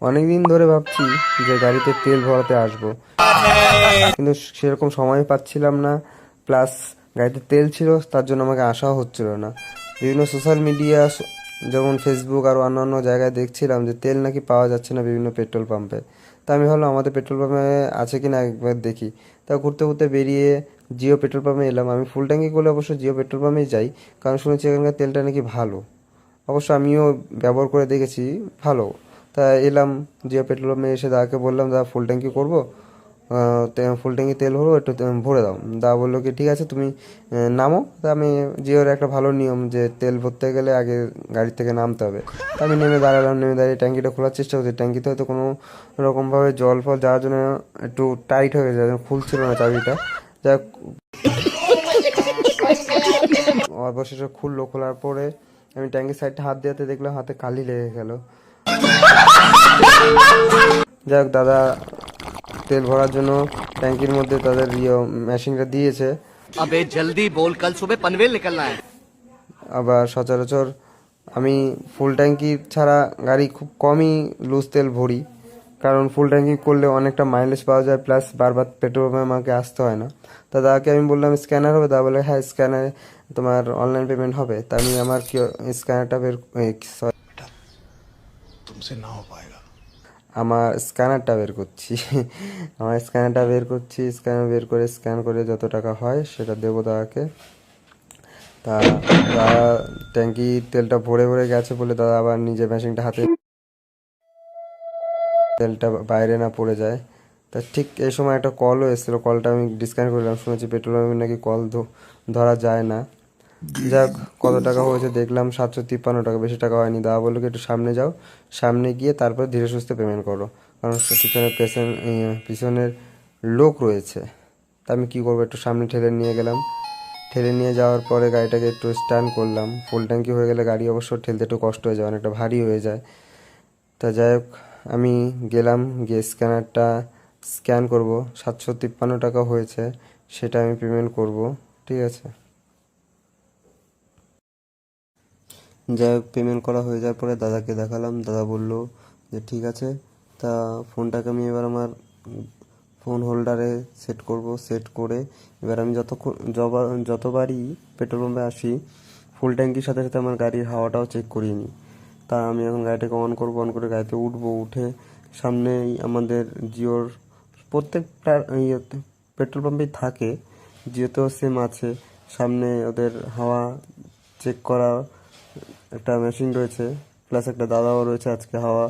অনেকদিন ধরে ভাবছি যে গাড়িতে তেল ভরাতে আসবো, কিন্তু সেরকম সময় পাচ্ছিলাম না। প্লাস গাড়িতে তেল ছিল, তার জন্য আমাকে আসাও হচ্ছিল না। বিভিন্ন সোশ্যাল মিডিয়া যেমন ফেসবুক আর অন্যান্য জায়গায় দেখছিলাম যে তেল নাকি পাওয়া যাচ্ছে না বিভিন্ন পেট্রোল পাম্পে। তা আমি ভাবলাম আমাদের পেট্রোল পাম্পে আছে কি না একবার দেখি। তা ঘুরতে ঘুরতে বেরিয়ে জিও পেট্রোল পাম্পে এলাম। আমি ফুল ট্যাঙ্কি করলে অবশ্য জিও পেট্রোল পাম্পেই যাই, কারণ শুনেছি এখানকার তেলটা নাকি ভালো। অবশ্য আমিও ব্যবহার করে দেখেছি, ভালো। তা এলাম জিও পেট্রোল পাম্পে, এসে দাদাকে বললাম, দাদা ফুল ট্যাঙ্কি করবো, ফুল ট্যাঙ্কি তেল ভরবো, একটু ভরে দাও। দাদা বললো কি ঠিক আছে, তুমি নামো। তা আমি, জিওর একটা ভালো নিয়ম যে তেল ভরতে গেলে আগে গাড়ি থেকে নামতে হবে। তা আমি নেমে দাঁড়ালাম, নেমে দাঁড়িয়ে ট্যাঙ্কিটা খোলার চেষ্টা করছি। ট্যাঙ্কিতে হয়তো কোনো রকমভাবে জল ফল যাওয়ার জন্য একটু টাইট হয়ে গেছে, খুলছিল না চাবিটা। যাক, অবশেষে খুললো। খোলার পরে আমি ট্যাঙ্কির সাইডটা হাত দিতে দেখলাম হাতে কালি লেগে গেল। যাক, দাদা তেল ভরার জন্য ট্যাঙ্কির মধ্যে তাদের মেশিনটা দিয়েছে। अबे जल्दी बोल, कल सुबह पनवेल निकलना है। আবার সচরাচর আমি ফুল ট্যাঙ্কি ছাড়া গাড়ি খুব কমই লুজ তেল ভরি, কারণ ফুল ট্যাঙ্কি করলে অনেকটা মাইলেজ পাওয়া যায়, প্লাস বারবার পেট্রোল পাম্পে আমাকে আসতে হয় না। তা দাদাকে আমি বললাম স্ক্যানার হবে, দাদা বলে হ্যাঁ স্ক্যানারে তোমার অনলাইন পেমেন্ট হবে। তা আমি আমার কি স্ক্যানারটা বের, तुमसे ना हो पाएगा। আমার স্ক্যানারটা বের করছি। আমার স্ক্যানারটা বের করছি, স্ক্যানার বের করে স্ক্যান করে যত টাকা হয় সেটা দেবো দাদাকে। তা দাদা ট্যাঙ্কি তেলটা ভরে ভরে গেছে বলে দাদা আবার নিজে মেশিনটা হাতে, তেলটা বাইরে না পড়ে যায়। তা ঠিক এই সময় একটা কলও এসেছিলো, কলটা আমি ডিসকানেক্ট করলাম। শুনেছি পেট্রোল পাম্পে নাকি কল ধরা যায় না। যাক, কত টাকা হয়েছে দেখলাম 753 টাকা, বেশি টাকা হয়নি। দাদা বললো কি একটু সামনে যাও, সামনে গিয়ে তারপর ধীরে সুস্থে পেমেন্ট করো, কারণ পিছনের লোক রয়েছে। তা আমি কী করবো, একটু সামনে ঠেলে নিয়ে গেলাম। ঠেলে নিয়ে যাওয়ার পরে গাড়িটাকে একটু স্ট্যান্ড করলাম। ফুল ট্যাঙ্কি হয়ে গেলে গাড়ি অবশ্য ঠেলতে একটু কষ্ট হয়ে যায়, অনেকটা ভারী হয়ে যায়। তা যাই হোক, আমি গেলাম, গিয়ে স্ক্যানারটা স্ক্যান করব। 753 টাকা হয়েছে, সেটা আমি পেমেন্ট করব। ঠিক আছে, যাই হোক পেমেন্ট করা হয়ে যাওয়ার পরে দাদাকে দেখালাম। দাদা বলল যে ঠিক আছে। তা ফোনটাকে আমি এবার আমার ফোন হোল্ডারে সেট করব। সেট করে এবার আমি যতবারই পেট্রোল পাম্পে আসি, ফুল ট্যাঙ্কির সাথে সাথে আমার গাড়ির হাওয়াটাও চেক করিয়ে নিই। তা আমি এখন গাড়িটাকে অন করব, অন করে গাড়িতে উঠবো। উঠে সামনেই আমাদের জিওর প্রত্যেকটা পেট্রোল পাম্পেই থাকে, জিওতেও সেম আছে। সামনে ওদের হাওয়া চেক করা একটা মেশিন রয়েছে, প্লাস একটা দাদাও রয়েছে আজকে হাওয়া